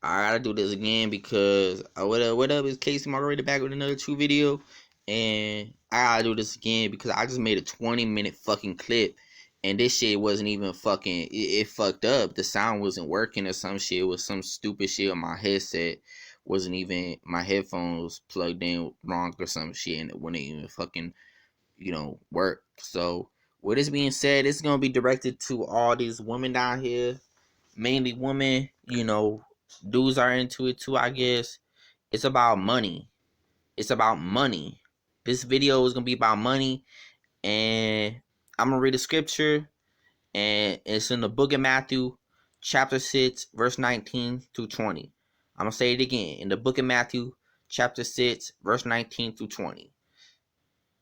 I gotta do this again because what up is Casey Margarita back with another true video, and I gotta do this again because I just made a 20-minute fucking clip, and this shit wasn't even fucking it fucked up. The sound wasn't working or some shit. It was some stupid shit on my headset. Wasn't even my headphones plugged in wrong or some shit, and it wouldn't even fucking work. So with this being said, it's gonna be directed to all these women down here, mainly women. Dudes are into it too, I guess. It's about money. It's about money. This video is gonna be about money, and I'm gonna read a scripture, and it's in the book of Matthew, chapter 6, verse 19 through 20. I'm gonna say it again. In the book of Matthew, chapter 6, verse 19 through 20.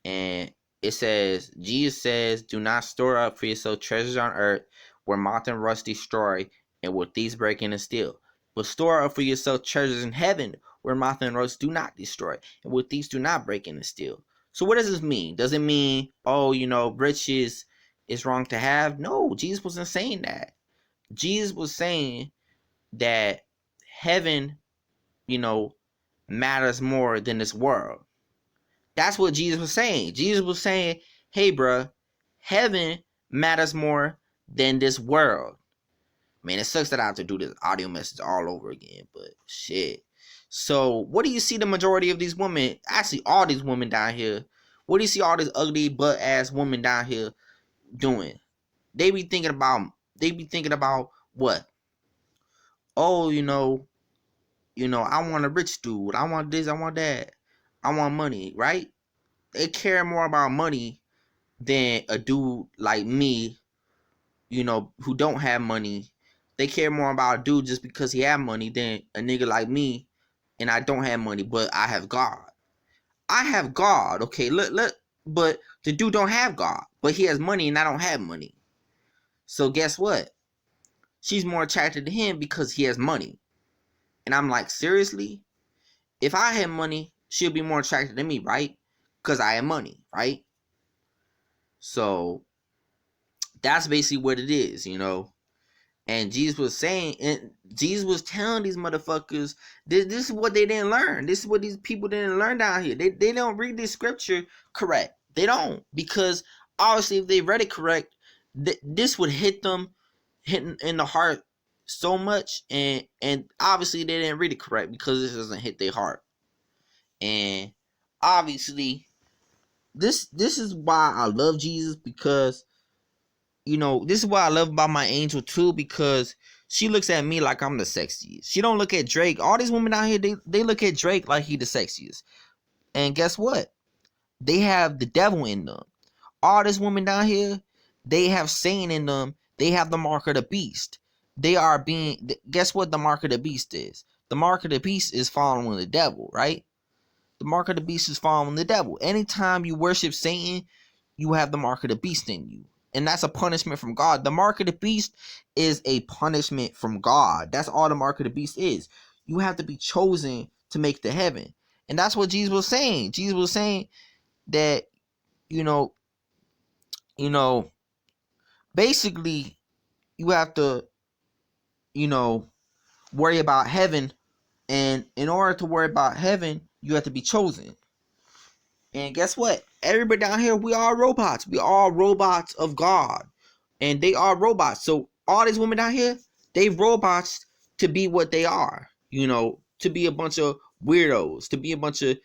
And it says, Jesus says, do not store up for yourself treasures on earth where moth and rust destroy and where thieves break in and steal. But store up for yourself treasures in heaven where moth and rust do not destroy and where thieves do not break in and steal. So what does this mean? Does it mean, riches is wrong to have? No, Jesus wasn't saying that. Jesus was saying that heaven, matters more than this world. That's what Jesus was saying. Jesus was saying, hey, bruh, heaven matters more than this world. Man, it sucks that I have to do this audio message all over again, but shit. So, what do you see the majority of these women, actually all these women down here, what do you see all these ugly butt-ass women down here doing? They be thinking about what? Oh, I want a rich dude. I want this, I want that. I want money, right? They care more about money than a dude like me, who don't have money. They care more about a dude just because he have money than a nigga like me, and I don't have money, but I have God. I have God, okay, look, but the dude don't have God, but he has money and I don't have money. So guess what? She's more attracted to him because he has money. And I'm like, seriously? If I had money, she'll be more attracted to me, right? Because I have money, right? So that's basically what it is, And Jesus was saying, and Jesus was telling these motherfuckers, this is what they didn't learn. This is what these people didn't learn down here. They don't read this scripture correct. They don't. Because obviously if they read it correct, this would hitting in the heart so much. And obviously they didn't read it correct because this doesn't hit their heart. And obviously this is why I love Jesus, because this is what I love about my angel too, because she looks at me like I'm the sexiest. She don't look at Drake. All these women out here, they look at Drake like he the sexiest. And guess what? They have the devil in them. All these women down here, they have Satan in them. They have the mark of the beast. Guess what the mark of the beast is? The mark of the beast is following the devil, right? The mark of the beast is following the devil. Anytime you worship Satan, you have the mark of the beast in you. And that's a punishment from God. The mark of the beast is a punishment from God. That's all the mark of the beast is. You have to be chosen to make the heaven. And that's what Jesus was saying. Jesus was saying that, basically you have to, worry about heaven. And in order to worry about heaven, you have to be chosen. And guess what? Everybody down here, we are robots. We are robots of God. And they are robots. So all these women down here, they robots to be what they are. To be a bunch of weirdos. To be a bunch of,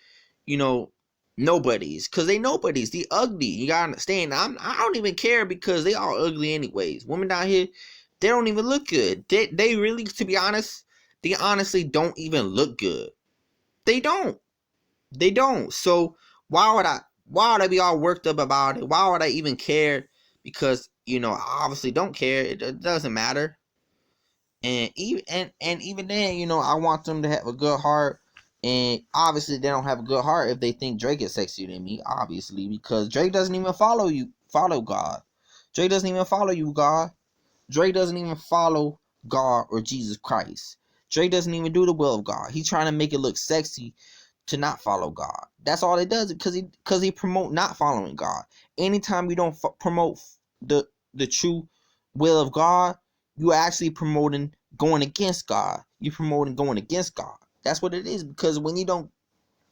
nobodies. Because they nobodies. They ugly. You gotta understand. I don't even care because they are ugly anyways. Women down here, they don't even look good. They really, to be honest, they honestly don't even look good. They don't. They don't. So why would I be all worked up about it? Why would I even care? Because I obviously don't care. It doesn't matter. And even then, I want them to have a good heart. And obviously they don't have a good heart if they think Drake is sexier than me, obviously, because Drake doesn't even follow God. Drake doesn't even follow you, God. Drake doesn't even follow God or Jesus Christ. Drake doesn't even do the will of God. He's trying to make it look sexy to not follow God. That's all it does, because he promote not following God. Anytime you don't promote the true will of God, you are actually promoting going against God. You promoting going against God. That's what it is. Because when you don't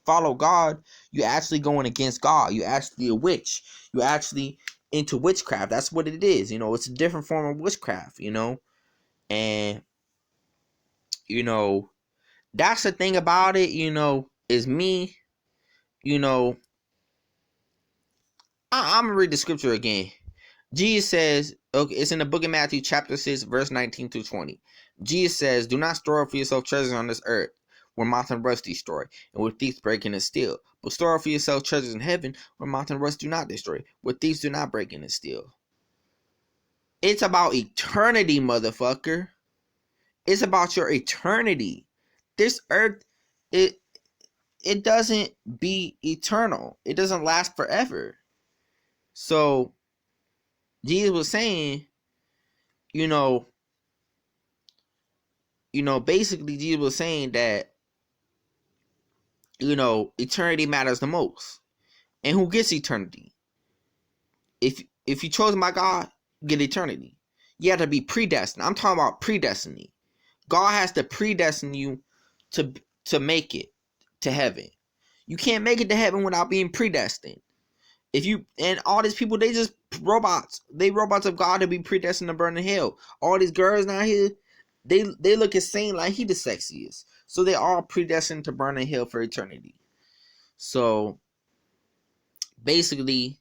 follow God, you're actually going against God. You're actually a witch. You're actually into witchcraft. That's what it is. You know, it's a different form of witchcraft, you know. And, you know, that's the thing about it, you know, is me, you know, I'm going to read the scripture again. Jesus says, okay, it's in the book of Matthew, chapter 6, verse 19 through 20. Jesus says, do not store up for yourself treasures on this earth, where moth and rust destroy, and where thieves break in and steal. But store up for yourself treasures in heaven, where moth and rust do not destroy, where thieves do not break in and steal. It's about eternity, motherfucker. It's about your eternity. This earth, it doesn't be eternal. It doesn't last forever. So Jesus was saying, you know, basically Jesus was saying that, you know, eternity matters the most. And who gets eternity? If you chosen by God, you get eternity. You have to be predestined. I'm talking about predestiny. God has to predestine you to make it to heaven. You can't make it to heaven without being predestined. If you and all these people, they just robots. They robots of God to be predestined to burn in hell. All these girls down here, they look insane like he the sexiest. So they all predestined to burn in hell for eternity. So basically,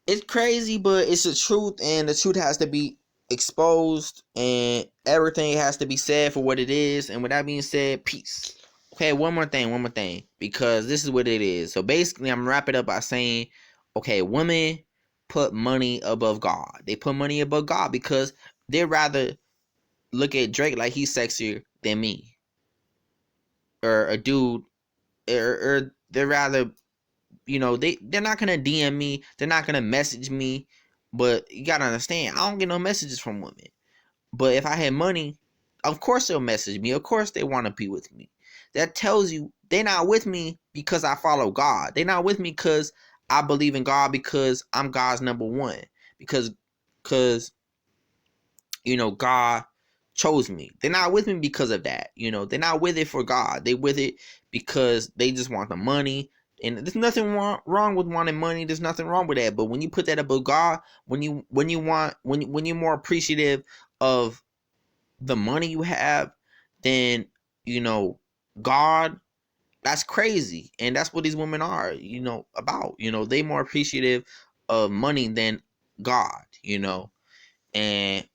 it's crazy, but it's the truth, and the truth has to be exposed, and everything has to be said for what it is. And with that being said, peace. Okay, one more thing, because this is what it is. So basically, I'm wrapping up by saying, okay, women put money above God. They put money above God because they'd rather look at Drake like he's sexier than me, or a dude, or they'd rather, you know, they're not gonna DM me, they're not gonna message me, but you gotta understand, I don't get no messages from women. But if I had money, of course they'll message me. Of course they want to be with me. That tells you they're not with me because I follow God. They're not with me because I believe in God, because I'm God's number one. Because you know, God chose me. They're not with me because of that. You know, they're not with it for God. They with it because they just want the money. And there's nothing wrong with wanting money. There's nothing wrong with that. But when you put that above God, when you're more appreciative of the money you have, then, you know, God, that's crazy. And that's what these women are, you know, about. You know, they more appreciative of money than God, you know. And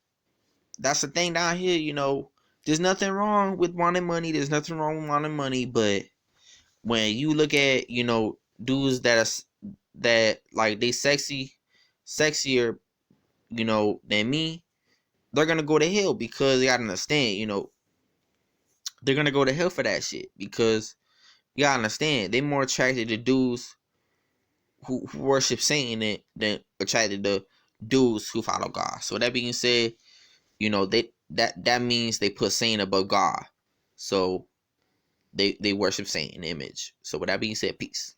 that's the thing down here, you know. There's nothing wrong with wanting money. There's nothing wrong with wanting money. But when you look at, you know, dudes that like they sexier, you know, than me, they're gonna go to hell, because you gotta understand, you know, they're gonna go to hell for that shit, because you gotta understand, they're more attracted to dudes who worship Satan than attracted to dudes who follow God. So that being said, you know, that means they put Satan above God. So they worship Satan image. So with that being said, peace.